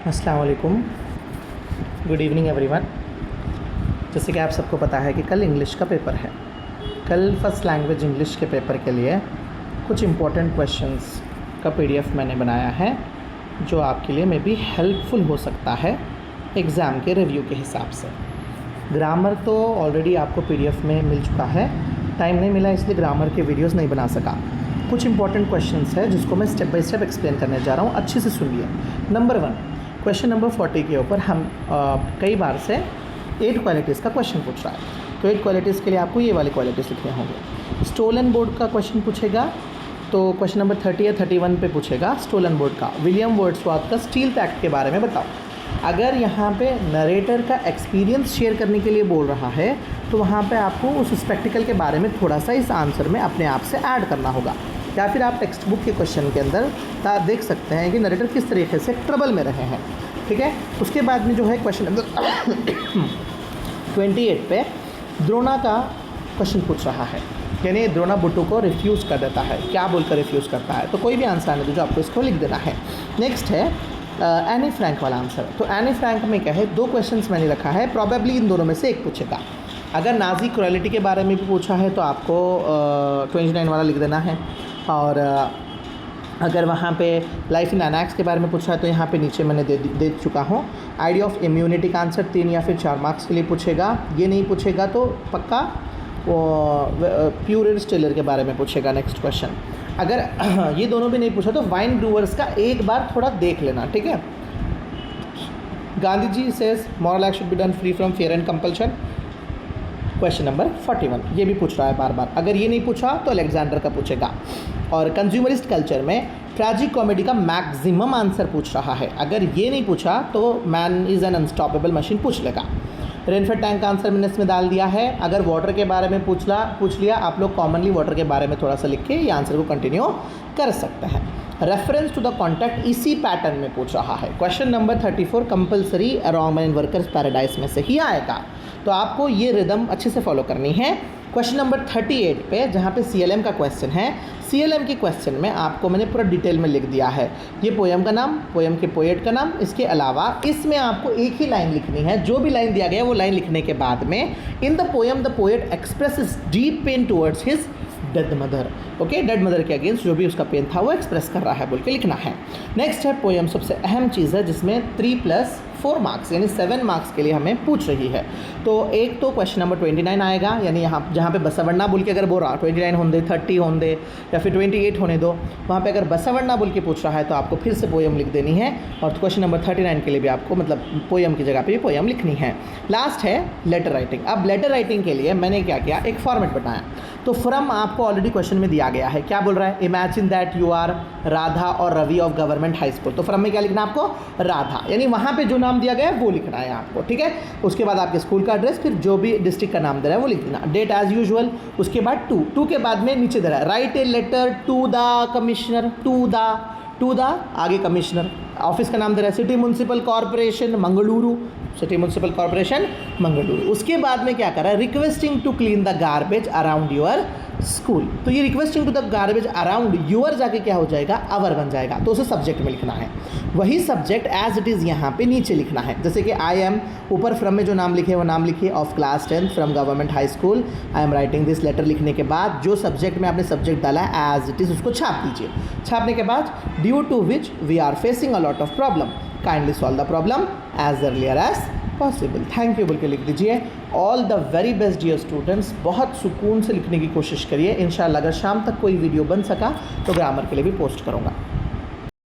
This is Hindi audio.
अस्सलाम वालेकुम, गुड इवनिंग एवरीवन। जैसे कि आप सबको पता है कि कल इंग्लिश का पेपर है। कल फर्स्ट लैंग्वेज इंग्लिश के पेपर के लिए कुछ इम्पोर्टेंट क्वेश्चंस का पीडीएफ मैंने बनाया है जो आपके लिए मे बी हेल्पफुल हो सकता है एग्ज़ाम के रिव्यू के हिसाब से। ग्रामर तो ऑलरेडी आपको पीडीएफ में मिल चुका है, टाइम नहीं मिला इसलिए ग्रामर के वीडियोज़ नहीं बना सका। कुछ इंपॉर्टेंट क्वेश्चंस है जिसको मैं स्टेप बाय स्टेप एक्सप्लेन करने जा रहा हूँ, अच्छे से सुनिए। नंबर 1, क्वेश्चन नंबर 40 के ऊपर हम कई बार से 8 क्वालिटीज़ का क्वेश्चन पूछ रहा है। तो 8 क्वालिटीज़ के लिए आपको ये वाली क्वालिटीज़ लिखने होंगे। स्टोलन बोर्ड का क्वेश्चन पूछेगा तो क्वेश्चन नंबर 30 या 31 पे पूछेगा स्टोलन बोर्ड का। विलियम वर्ड्सवर्थ का स्टील एक्ट के बारे में बताओ। अगर यहाँ पे नरेटर का एक्सपीरियंस शेयर करने के लिए बोल रहा है तो वहाँ पे आपको उस स्पेक्टिकल के बारे में थोड़ा सा इस आंसर में अपने आप से ऐड करना होगा, या फिर आप टेक्स्ट बुक के क्वेश्चन के अंदर देख सकते हैं कि नरेटर किस तरीके से ट्रबल में रहे हैं। ठीक है, उसके बाद में जो है क्वेश्चन नंबर 28 पे द्रोणा का क्वेश्चन पूछ रहा है, यानी द्रोणा बुट्टू को रिफ्यूज़ कर देता है। क्या बोलकर रिफ्यूज़ करता है, तो कोई भी आंसर आने दो जो आपको इसको लिख देना है। नेक्स्ट है एनी फ्रैंक वाला आंसर। तो एनी फ्रैंक में क्या है, 2 क्वेश्चंस मैंने रखा है, प्रॉबेबली इन दोनों में से एक पूछेगा। अगर नाजी क्रुएलिटी के बारे में भी पूछा है तो आपको 29 वाला लिख देना है, और अगर वहाँ पे लाइफ इन एनैक्स के बारे में पूछा है तो यहाँ पे नीचे मैंने दे चुका हूँ। आइडिया ऑफ इम्यूनिटी का आंसर 3 या फिर 4 मार्क्स के लिए पूछेगा। ये नहीं पूछेगा तो पक्का वो प्यूर स्टेलर के बारे में पूछेगा नेक्स्ट क्वेश्चन। अगर ये दोनों भी नहीं पूछा तो वाइन ब्रूअर्स का एक बार थोड़ा देख लेना, ठीक है। Gandhi ji says moral act should be done free from fear and compulsion, question number 41, ये भी पूछ रहा है बार बार। अगर ये नहीं पूछा तो अलेक्जेंडर का पूछेगा। और कंज्यूमरिस्ट कल्चर में ट्रैजिक कॉमेडी का मैक्सिमम आंसर पूछ रहा है। अगर ये नहीं पूछा तो man is an unstoppable machine पूछ लेगा। रेनफेड टैंक का आंसर मैंने इसमें डाल दिया है। अगर वाटर के बारे में पूछ लिया, आप लोग कॉमनली वाटर के बारे में थोड़ा सा लिख के ये आंसर को कंटिन्यू कर सकते हैं। रेफरेंस टू द कॉन्टैक्ट इसी पैटर्न में पूछ रहा है। Question number 34 compulsory wrong in workers paradise में से ही आएगा, तो आपको ये रिदम अच्छे से फॉलो करनी है। क्वेश्चन नंबर 38 पे जहाँ पे CLM का क्वेश्चन है, CLM के क्वेश्चन में आपको मैंने पूरा डिटेल में लिख दिया है। ये पोएम का नाम, पोएम के पोएट का नाम, इसके अलावा इसमें आपको एक ही लाइन लिखनी है। जो भी लाइन दिया गया वो लाइन लिखने के बाद में in the poem the poet expresses deep pain towards his dead mother. Okay, dead mother के अगेंस्ट जो भी उसका पेन था वो एक्सप्रेस कर रहा है बोल के लिखना है। नेक्स्ट है पोएम, सबसे अहम चीज़ है जिसमें 3+4 मार्क्स यानी 7 मार्क्स के लिए हमें पूछ रही है। तो एक तो क्वेश्चन नंबर 29 आएगा, यानी यहाँ जहाँ पे बसवण्णा बोल के अगर बोल रहा 29 होने दे, 30 होने दे, या फिर 28 होने दो, वहाँ पे अगर बसवण्णा बोल के पूछ रहा है तो आपको फिर से पोएम लिख देनी है। और क्वेश्चन नंबर 39 के लिए भी आपको मतलब पोएम की जगह पे भी पोएम लिखनी है। लास्ट है लेटर राइटिंग। अब लेटर राइटिंग के लिए मैंने क्या किया, एक फॉर्मेट बनाया। तो फ्रॉम आपको ऑलरेडी क्वेश्चन में दिया गया है, क्या बोल रहा है, imagine that you are Radha और Ravi of government high school. तो फ्रॉम में क्या लिखना है आपको, राधा, यानी वहाँ पे जो नाम दिया गया है वो लिखना है आपको, ठीक है। उसके बाद आपके स्कूल का एड्रेस, फिर जो भी डिस्ट्रिक्ट का नाम दे रहा है वो लिख देना। डेट एज यूजुअल, उसके बाद टू के बाद में नीचे दे रहा है write a letter to the commissioner, to the आगे कमिश्नर, ऑफिस का नाम दे रहा है city municipal corporation Mangaluru, city municipal corporation Mangaluru. उसके बाद में क्या कर रहा है, requesting to clean the garbage around your school. तो ये requesting to the garbage around your जाके क्या हो जाएगा, अवर बन जाएगा। तो उसे सब्जेक्ट में लिखना है, वही सब्जेक्ट एज इट इज़ यहाँ पे नीचे लिखना है। जैसे कि आई एम, ऊपर फ्रॉम में जो नाम लिखे वो नाम लिखिए, of class 10 from government high school, I am writing this letter लिखने के बाद जो सब्जेक्ट में आपने सब्जेक्ट डाला है एज इट इज़ उसको छाप दीजिए। छापने के बाद due to which we are facing a lot of problem, kindly solve the problem as earlier as possible, thank you बोल के लिख दीजिए। All the very best dear students, बहुत सुकून से लिखने की कोशिश करिए। इंशाल्लाह अगर शाम तक कोई वीडियो बन सका तो ग्रामर के लिए भी पोस्ट करूँगा।